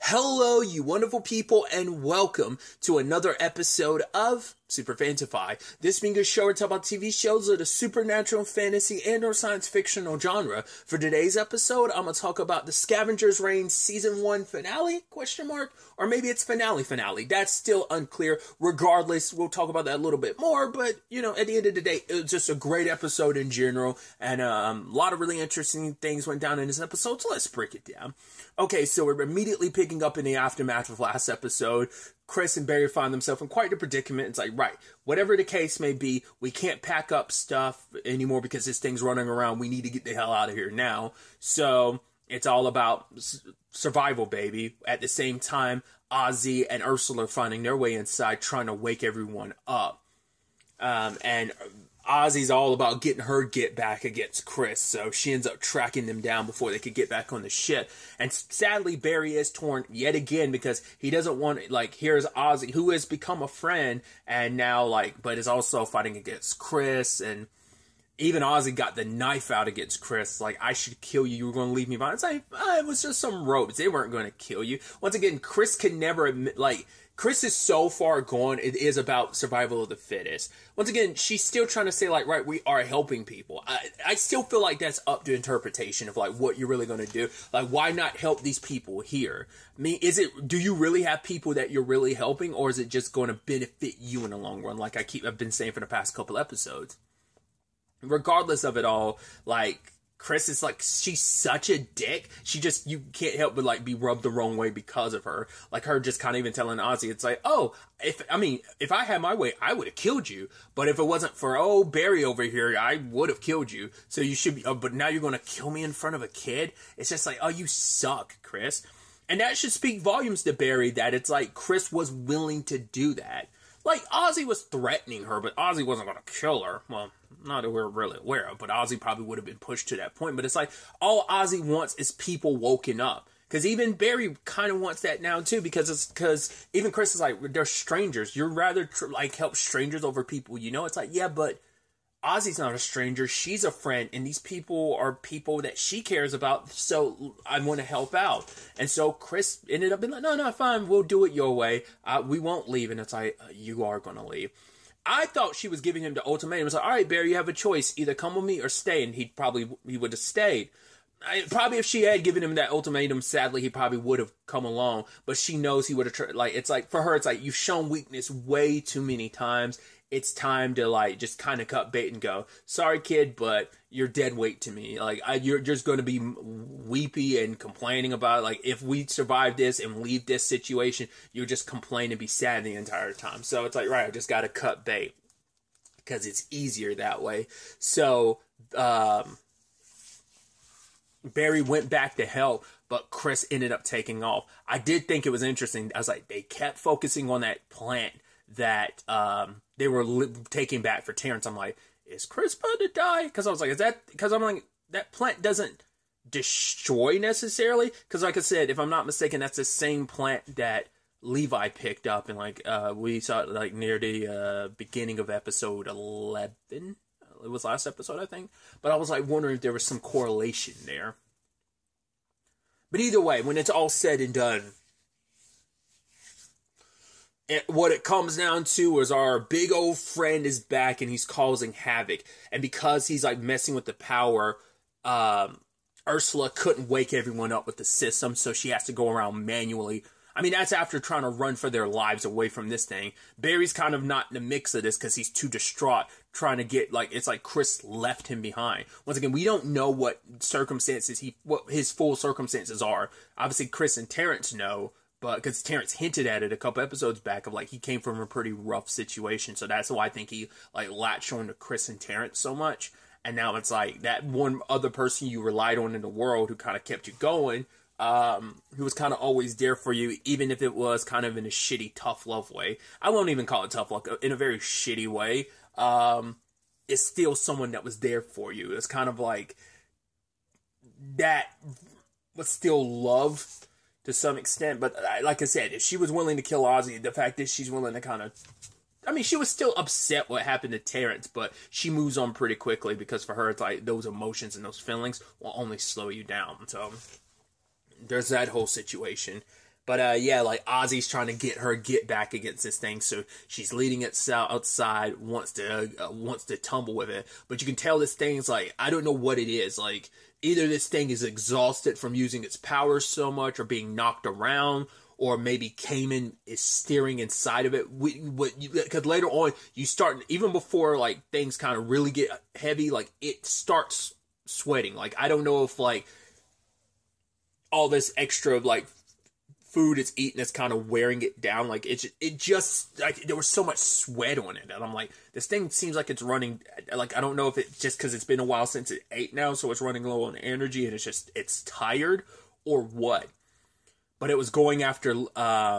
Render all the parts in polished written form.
Hello, you wonderful people, and welcome to another episode of Super-Fanta-Fi. This being a show where we talk about TV shows of the supernatural, fantasy, and or science fictional genre. For today's episode, I'm going to talk about the Scavengers Reign Season 1 finale, or maybe it's finale. That's still unclear. Regardless, we'll talk about that a little bit more, but, at the end of the day, it was just a great episode in general, and a lot of really interesting things went down in this episode, so let's break it down. Okay, so we're immediately picking up in the aftermath of last episode. Chris and Barry find themselves in quite a predicament. It's like, right, whatever the case may be, we can't pack up stuff anymore because this thing's running around. We need to get the hell out of here now. So it's all about survival, baby. At the same time, Ozzy and Ursula are finding their way inside, trying to wake everyone up. And Ozzy's all about getting her get back against Chris, so she ends up tracking them down before they could get back on the ship. And sadly, Barry is torn yet again because he doesn't want, here's Ozzy, who has become a friend, and now, but is also fighting against Chris, and even Ozzy got the knife out against Chris, I should kill you, you were going to leave me behind. It's like, it was just some ropes, they weren't going to kill you. Once again, Chris can never admit, Chris is so far gone, it is about survival of the fittest. Once again, she's still trying to say, right, we are helping people. I still feel like that's up to interpretation of, what you're really going to do. Why not help these people here? I mean, do you really have people that you're really helping, or is it just going to benefit you in the long run, I've been saying for the past couple episodes? Regardless of it all, Chris is she's such a dick. You can't help but be rubbed the wrong way because of her. Her just kind of even telling Ozzy, it's if I had my way, I would have killed you. But if it wasn't for Barry over here, I would have killed you. So you should be, but now you're going to kill me in front of a kid? It's just you suck, Chris. And that should speak volumes to Barry that it's Chris was willing to do that. Ozzy was threatening her, but Ozzy wasn't going to kill her. Well, not that we're really aware of, but Ozzy probably would have been pushed to that point. But it's all Ozzy wants is people woken up. Because even Barry kind of wants that now, too, because even Chris is they're strangers. You'd rather, help strangers over people, It's yeah, but Ozzy's not a stranger. She's a friend, and these people are people that she cares about, so I want to help out. And so Chris ended up being no, fine, we'll do it your way. We won't leave. And it's you are going to leave. I thought she was giving him the ultimatum. It's all right, Barry, you have a choice. Either come with me or stay. And he would have stayed. Probably if she had given him that ultimatum, sadly, he probably would have come along. But she knows he would have tried. For her, it's you've shown weakness way too many times. It's time to, just kind of cut bait and go, sorry, kid, but you're dead weight to me. You're just going to be weepy and complaining about it. If we survive this and leave this situation, you'll just complain and be sad the entire time. So it's right, I just got to cut bait because it's easier that way. So, Barry went back to help, but Chris ended up taking off. I did think it was interesting. I was they kept focusing on that plant that they were taking back for Terrence. I'm is Chris about to die? Because I was is that, because I'm that plant doesn't destroy necessarily. Because I said, if I'm not mistaken, that's the same plant that Levi picked up, and we saw it near the beginning of episode 11. It was last episode, I think. But I was wondering if there was some correlation there. But either way, when it's all said and done, what it comes down to is our big old friend is back and he's causing havoc. And because he's messing with the power, Ursula couldn't wake everyone up with the system, so she has to go around manually. I mean, that's after trying to run for their lives away from this thing. Barry's kind of not in the mix of this because he's too distraught trying to get, it's Chris left him behind. Once again, we don't know what his full circumstances are. Obviously, Chris and Terrence know, but because Terrence hinted at it a couple episodes back of he came from a pretty rough situation. So that's why I think he latched on to Chris and Terrence so much. And now it's that one other person you relied on in the world who kind of kept you going, who was kind of always there for you, even if it was kind of in a shitty, tough love way. I won't even call it tough love, in a very shitty way. It's still someone that was there for you. It's kind of that was still love to some extent. But like I said, if she was willing to kill Ozzy, the fact is she's willing to kind of, she was still upset what happened to Terrence, but she moves on pretty quickly because for her, it's those emotions and those feelings will only slow you down. So there's that whole situation. But yeah, like Ozzy's trying to get back against this thing, so she's leading it outside, wants to tumble with it, but you can tell this thing's like, I don't know what it is. Like, either this thing is exhausted from using its powers so much, or being knocked around, or maybe Cayman is steering inside of it. Because later on, you start, even before like things kind of really get heavy, like it starts sweating. Like, I don't know if like all this extra like food it's eating is kind of wearing it down. Like, it just like there was so much sweat on it, and I'm like, this thing seems like it's running. Like, I don't know if it's just because it's been a while since it ate now, so it's running low on energy, and it's tired, or what. But it was going after Ozzy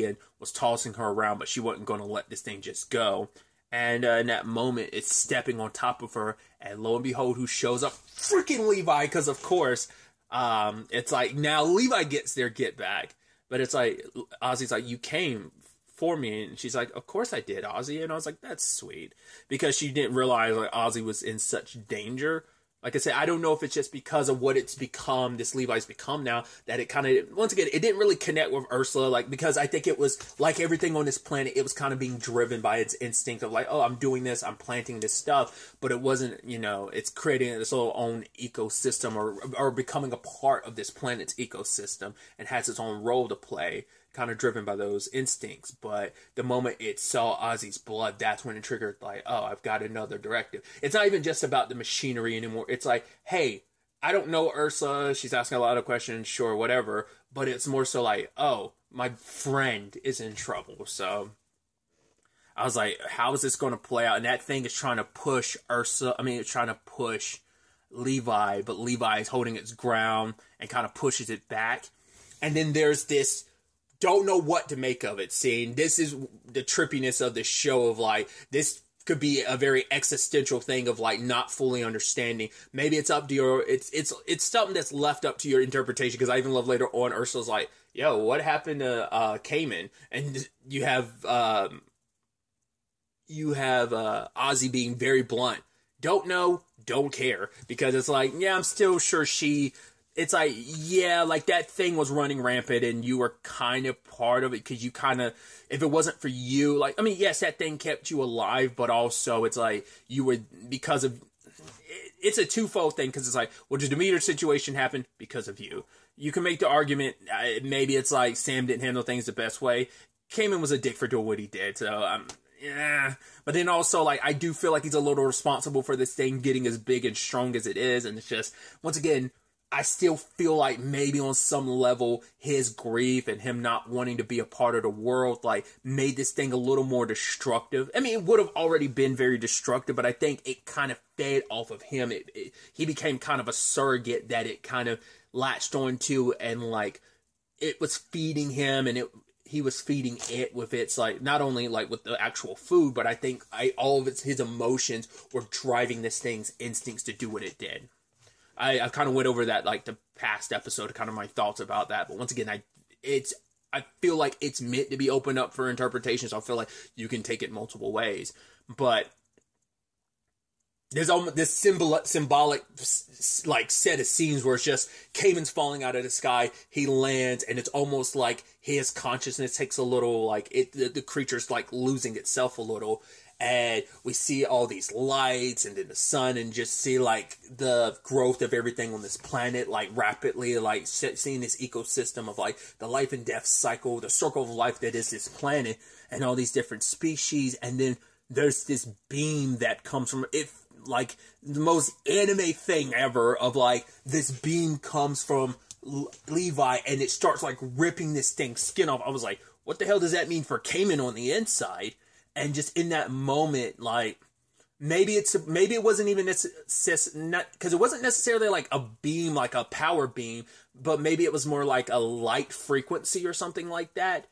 and was tossing her around, but she wasn't going to let this thing just go. And in that moment, it's stepping on top of her, and lo and behold, who shows up? Freaking Levi, because of course. It's like, now Levi gets their get back, but it's like, Ozzy's like, you came for me, and she's like, of course I did, Ozzy, and I was like, that's sweet, because she didn't realize like Ozzy was in such danger. Like I said, I don't know if it's just because of what it's become, this Levi's become now, that it kind of, once again, it didn't really connect with Ursula, like, because I think it was, like everything on this planet, it was kind of being driven by its instinct of like, oh, I'm doing this, I'm planting this stuff, but it wasn't, it's creating its own ecosystem, or becoming a part of this planet's ecosystem, and has its own role to play, kind of driven by those instincts. But the moment it saw Ozzy's blood, that's when it triggered like, oh, I've got another directive. It's not even just about the machinery anymore. It's like, hey, I don't know Ursula, she's asking a lot of questions, sure, whatever, but it's more so like, oh, my friend is in trouble. So I was like, how is this going to play out? And that thing is trying to push it's trying to push Levi, but Levi is holding its ground and kind of pushes it back. And then there's this don't know what to make of it scene. This is the trippiness of the show, of like, this could be a very existential thing of like not fully understanding. Maybe it's up to your, it's something that's left up to your interpretation, because I even love later on Ursula's like, yo, what happened to Cayman? And you have Ozzy being very blunt. Don't know, don't care, because it's like, yeah, I'm still sure it's like, yeah, like that thing was running rampant and you were kind of part of it, because you kind of, if it wasn't for you, like, I mean, yes, that thing kept you alive, but also it's like you were, because of, it's a twofold thing, because it's like, well, the Demeter situation happened because of you. You can make the argument, maybe it's like Sam didn't handle things the best way. Cayman was a dick for doing what he did, so, yeah. But then also, like, I do feel like he's a little responsible for this thing getting as big and strong as it is, and it's just, once again, I still feel like maybe on some level his grief and him not wanting to be a part of the world like made this thing a little more destructive. I mean, it would have already been very destructive, but I think it kind of fed off of him. He became kind of a surrogate that it kind of latched onto, and like it was feeding him, and he was feeding it with its, like, not only like with the actual food, but I think all of his emotions were driving this thing's instincts to do what it did. I kind of went over that, like, the past episode, kind of my thoughts about that. But once again, I feel like it's meant to be opened up for interpretation, so I feel like you can take it multiple ways. But there's almost this symbolic, like, set of scenes where it's just Cayman's falling out of the sky, he lands, and it's almost like his consciousness takes a little, like, the creature's, like, losing itself a little. And we see all these lights and then the sun, and just see like the growth of everything on this planet, like rapidly, like seeing this ecosystem of like the life and death cycle, the circle of life that is this planet, and all these different species. And then there's this beam that comes from it, like the most anime thing ever, of like this beam comes from Levi and it starts like ripping this thing's skin off. I was like, what the hell does that mean for Cayman on the inside? And just in that moment, like, maybe it wasn't even because it wasn't necessarily like a beam, like a power beam, but maybe it was more like a light frequency or something like that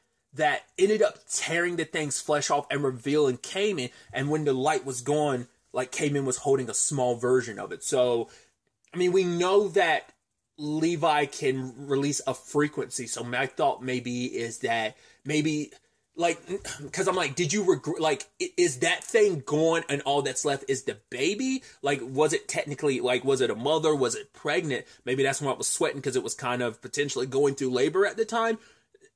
ended up tearing the thing's flesh off and revealing Cayman. And when the light was gone, like, Cayman was holding a small version of it. So, I mean, we know that Levi can release a frequency. So my thought maybe is that maybe like, because I'm like, did you regret, like, is that thing gone and all that's left is the baby? Like, was it technically, like, was it a mother? Was it pregnant? Maybe that's why it was sweating, because it was kind of potentially going through labor at the time.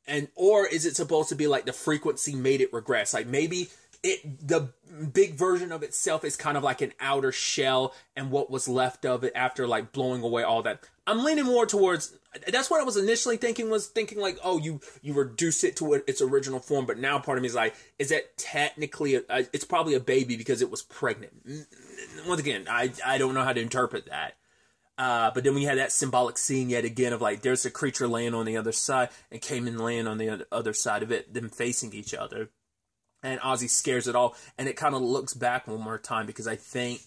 And, or is it supposed to be like the frequency made it regress? Like, maybe the big version of itself is kind of like an outer shell, and what was left of it after like blowing away all that. I'm leaning more towards, that's what I was initially thinking, like, oh, you reduce it to its original form, but now part of me is like, is that technically it's probably a baby because it was pregnant. Once again, I don't know how to interpret that. But then we had that symbolic scene yet again of like, there's a creature laying on the other side and Cayman laying on the other side of it, them facing each other. And Ozzy scares it all, and it kind of looks back one more time, because I think,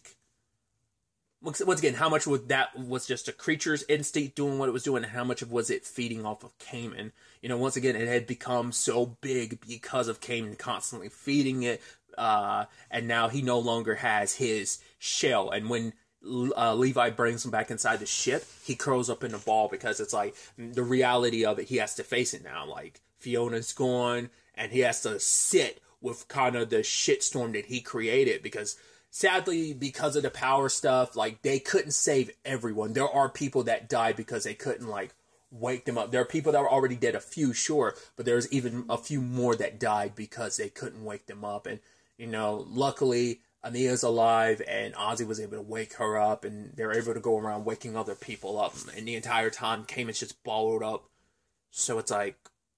once again, how much of that was just a creature's instinct doing what it was doing, and how much of was it feeding off of Cayman? You know, once again, it had become so big because of Cayman constantly feeding it, and now he no longer has his shell. And when Levi brings him back inside the ship, he curls up in a ball, because it's like, the reality of it, he has to face it now. Like, Fiona's gone, and he has to sit with kind of the shitstorm that he created, because sadly, because of the power stuff, like, they couldn't save everyone. There are people that died because they couldn't, like, wake them up. There are people that were already dead, a few, sure, but there's even a few more that died because they couldn't wake them up. And, you know, luckily, Ania's alive, and Ozzy was able to wake her up, and they're able to go around waking other people up. And the entire time, Cayman's just balled up. So it's like,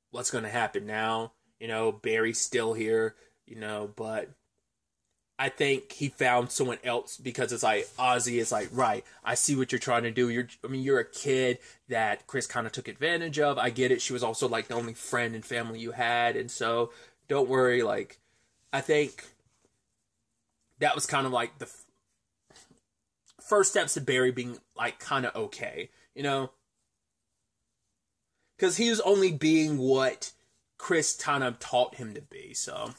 what's going to happen now? You know, Barry's still here, you know, but I think he found someone else, because it's like, Ozzy is like, right, I see what you're trying to do. You're a kid that Chris kind of took advantage of. I get it. She was also like the only friend and family you had. And so don't worry. Like, I think that was kind of like the first steps to Barry being like kind of okay, you know, because he was only being what Chris kind of taught him to be. So,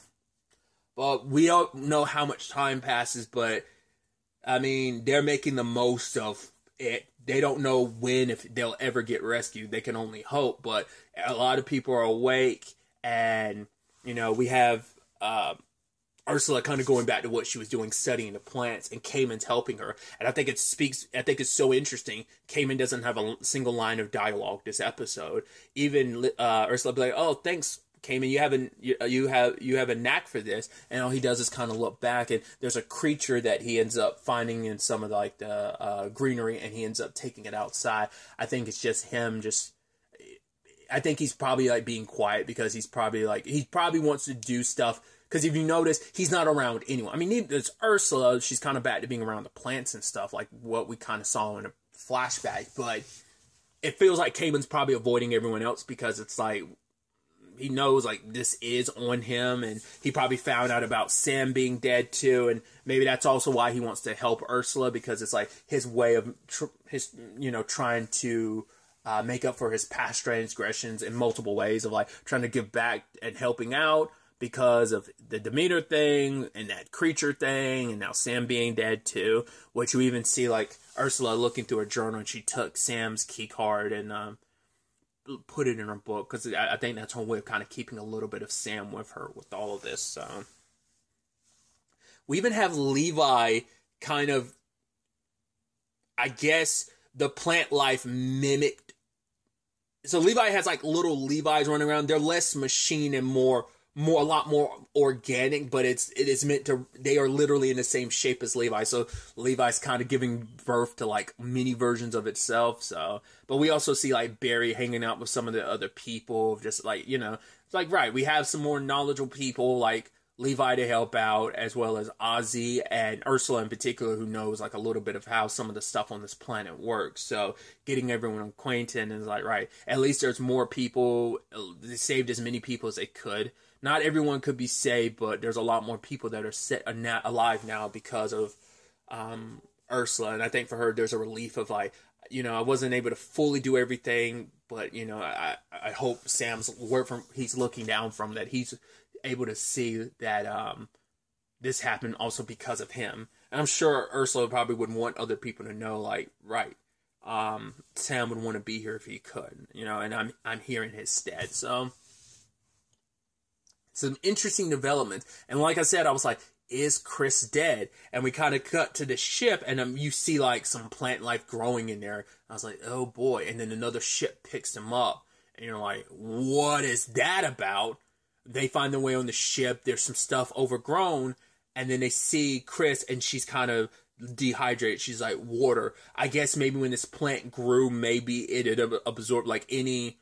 but we don't know how much time passes, but I mean, they're making the most of it. They don't know when, if they'll ever get rescued. They can only hope, but a lot of people are awake, and, you know, we have Ursula kind of going back to what she was doing, studying the plants, and Cayman's helping her. And I think it's so interesting. Cayman doesn't have a single line of dialogue this episode. Even Ursula be like, "Oh, thanks, Cayman. You have a knack for this." And all he does is kind of look back, and there's a creature that he ends up finding in some of like the greenery, and he ends up taking it outside. I think it's just him. I think he's probably like being quiet, because he probably wants to do stuff. Because if you notice, he's not around anyone. I mean, there's Ursula. She's kind of back to being around the plants and stuff, like what we kind of saw in a flashback. But it feels like Cayman's probably avoiding everyone else, because it's like, he knows like this is on him, and he probably found out about Sam being dead too, and maybe that's also why he wants to help Ursula, because it's like his way of trying to make up for his past transgressions in multiple ways, of like trying to give back and helping out, because of the Demeter thing and that creature thing, and now Sam being dead too, which you even see like Ursula looking through her journal, and she took Sam's key card and put it in her book, because I think that's her way of kind of keeping a little bit of Sam with her with all of this. So we even have Levi kind of, I guess, the plant life mimicked. So Levi has like little Levis running around. They're less machine and a lot more organic, but it is meant to, they are literally in the same shape as Levi. So Levi's kind of giving birth to like mini versions of itself. So, but we also see like Barry hanging out with some of the other people, just like, you know, it's like, right, we have some more knowledgeable people like Levi to help out, as well as Ozzy and Ursula in particular, who knows like a little bit of how some of the stuff on this planet works. So getting everyone acquainted is like, right, at least there's more people. They saved as many people as they could. Not everyone could be saved, but there's a lot more people that are alive now because of Ursula. And I think for her, there's a relief of like, you know, I wasn't able to fully do everything, but, you know, I hope Sam's he's looking down from that, he's able to see that this happened also because of him. And I'm sure Ursula probably would want other people to know, like, right, Sam would want to be here if he could, you know, and I'm here in his stead. So some interesting developments. And like I said, I was like, is Chris dead? And we kind of cut to the ship, and you see like some plant life growing in there. I was like, oh boy. And then another ship picks him up, and you're like, what is that about? They find their way on the ship. There's some stuff overgrown, and then they see Chris, and she's kind of dehydrated. She's like, water. I guess maybe when this plant grew, maybe it had absorbed like any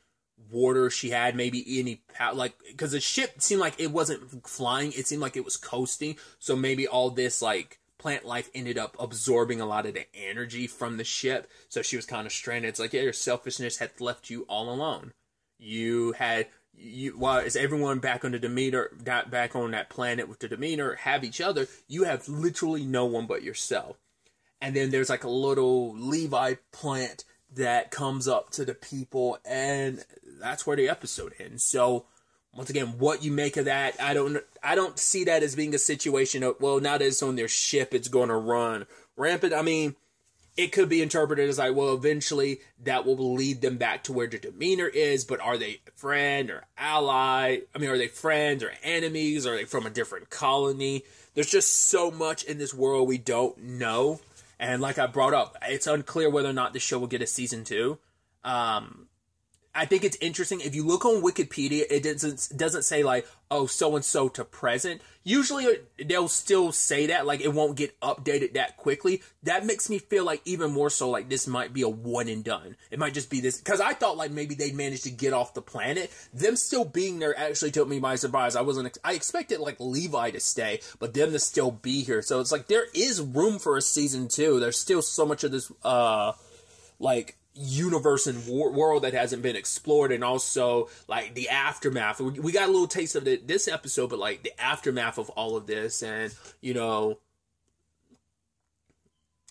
water she had, maybe any like, because the ship seemed like it wasn't flying, it seemed like it was coasting, so maybe all this like plant life ended up absorbing a lot of the energy from the ship, so she was kind of stranded. It's like, yeah, your selfishness had left you all alone. While is everyone back on the Demeter, back on that planet with the Demeter, have each other, you have literally no one but yourself. And then there's like a little Levi plant that comes up to the people, and that's where the episode ends. So once again, what you make of that, I don't see that as being a situation of, well, now that it's on their ship, it's going to run rampant. I mean, it could be interpreted as like, well, eventually that will lead them back to where the Demeter is, but are they friend or ally? I mean, are they friends or enemies? Are they from a different colony? There's just so much in this world we don't know. And like I brought up, it's unclear whether or not the show will get a season 2. I think it's interesting. If you look on Wikipedia, it doesn't say like, oh, so-and-so to present. Usually they'll still say that, like it won't get updated that quickly. That makes me feel like even more so like this might be a one and done. It might just be this, because I thought like maybe they'd managed to get off the planet. Them still being there actually took me by surprise. I expected like Levi to stay, but them to still be here. So it's like there is room for a season 2. There's still so much of this like universe and world that hasn't been explored, and also like the aftermath. We got a little taste of this episode, but like the aftermath of all of this, and you know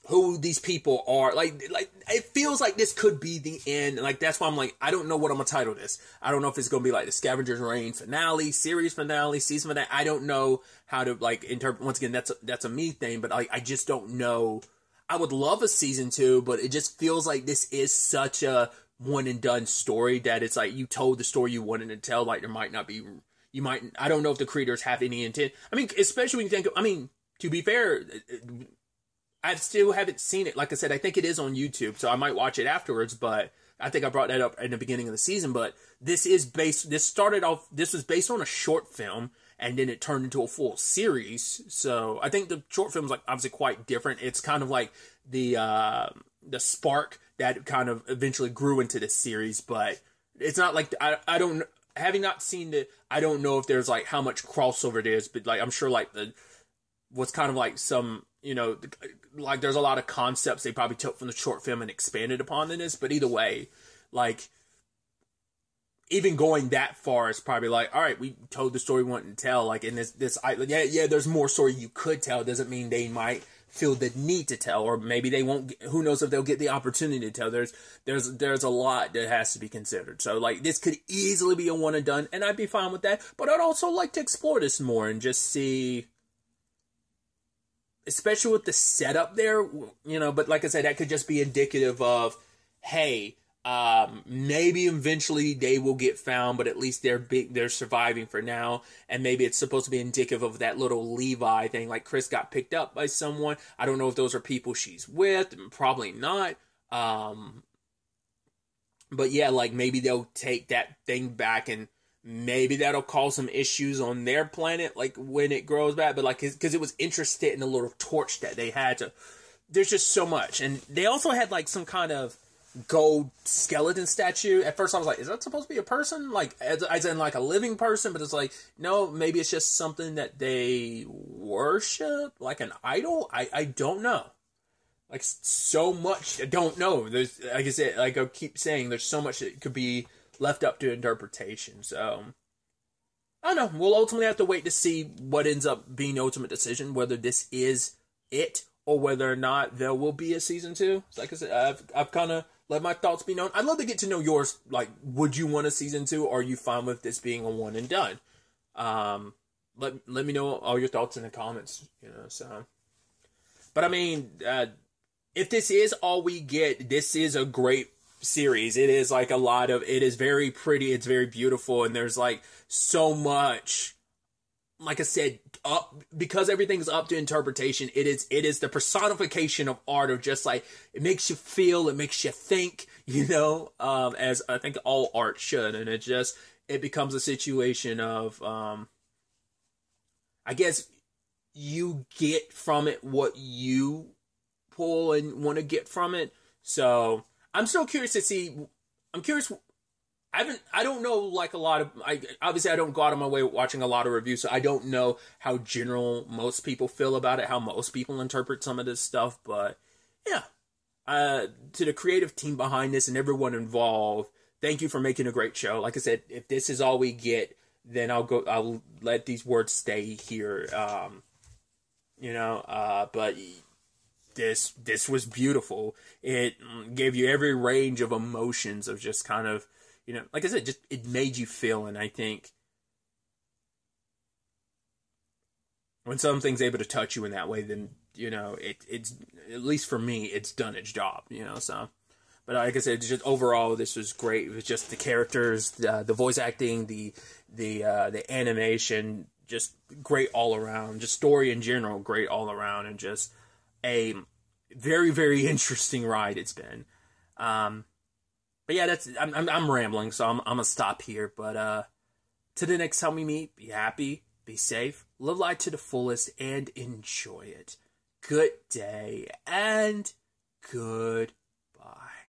who these people are. Like it feels like this could be the end. Like that's why I'm like, I don't know what I'm gonna title this. I don't know if it's gonna be like the Scavengers Reign finale, series finale, season finale. I don't know how to like interpret. Once again, that's a me thing, but like I just don't know. I would love a season 2, but it just feels like this is such a one and done story that it's like you told the story you wanted to tell. Like there might not be, I don't know if the creators have any intent. I mean, especially when you think, I mean, to be fair, I still haven't seen it. Like I said, I think it is on YouTube, so I might watch it afterwards, but I think I brought that up in the beginning of the season, but this was based on a short film, and then it turned into a full series. So I think the short film is like obviously quite different. It's kind of like the spark that kind of eventually grew into this series, but it's not like I don't, having not seen it, I don't know if there's like how much crossover there is, but like I'm sure like what's kind of like some, you know, like there's a lot of concepts they probably took from the short film and expanded upon in this. But either way, like even going that far is probably like, all right, we told the story we wanted to tell. Like in this, there's more story you could tell. Doesn't mean they might feel the need to tell, or maybe they won't. Who knows if they'll get the opportunity to tell? There's a lot that has to be considered. So like this could easily be a one and done, and I'd be fine with that. But I'd also like to explore this more and just see, especially with the setup there, you know. But like I said, that could just be indicative of, hey, maybe eventually they will get found, but at least they're surviving for now. And maybe it's supposed to be indicative of that little Levi thing, like Chris got picked up by someone. I don't know if those are people she's with, probably not. But yeah, like maybe they'll take that thing back, and maybe that'll cause some issues on their planet, like when it grows back. But like, because it was interested in the little torch that they had to. There's just so much, and they also had like some kind of gold skeleton statue. At first I was like, is that supposed to be a person? Like, as in like a living person? But it's like, no, maybe it's just something that they worship, like an idol? I don't know. Like, so much I don't know. There's, like I said, like I keep saying, there's so much that could be left up to interpretation. So, I don't know. We'll ultimately have to wait to see what ends up being the ultimate decision, whether this is it, or whether or not there will be a season 2. So like I said, I've kind of let my thoughts be known. I'd love to get to know yours. Like, would you want a season 2, or are you fine with this being a one and done? Let me know all your thoughts in the comments, you know, so. But I mean, if this is all we get, this is a great series. It is like it is very pretty, it's very beautiful, and there's like so much like I said, because everything's up to interpretation, it is the personification of art, of just like, it makes you feel, it makes you think, as I think all art should. And it becomes a situation of, I guess you get from it what you pull and want to get from it. So I'm still curious to see. I'm curious. I don't know, like, a lot of, obviously I don't go out of my way watching a lot of reviews, so I don't know how general most people feel about it, how most people interpret some of this stuff, but yeah. To the creative team behind this and everyone involved, thank you for making a great show. Like I said, if this is all we get, then I'll let these words stay here. But this was beautiful. It gave you every range of emotions of just kind of, like I said, just it made you feel. And I think when something's able to touch you in that way, then it's, at least for me, it's done its job. So. But like I said, just overall, this was great. It was just the characters, the voice acting, the animation, just great all around. Just story in general, great all around, and just a very, very interesting ride it's been. But yeah, I'm rambling, so I'm gonna stop here. But to the next time we meet, be happy, be safe, live life to the fullest, and enjoy it. Good day and good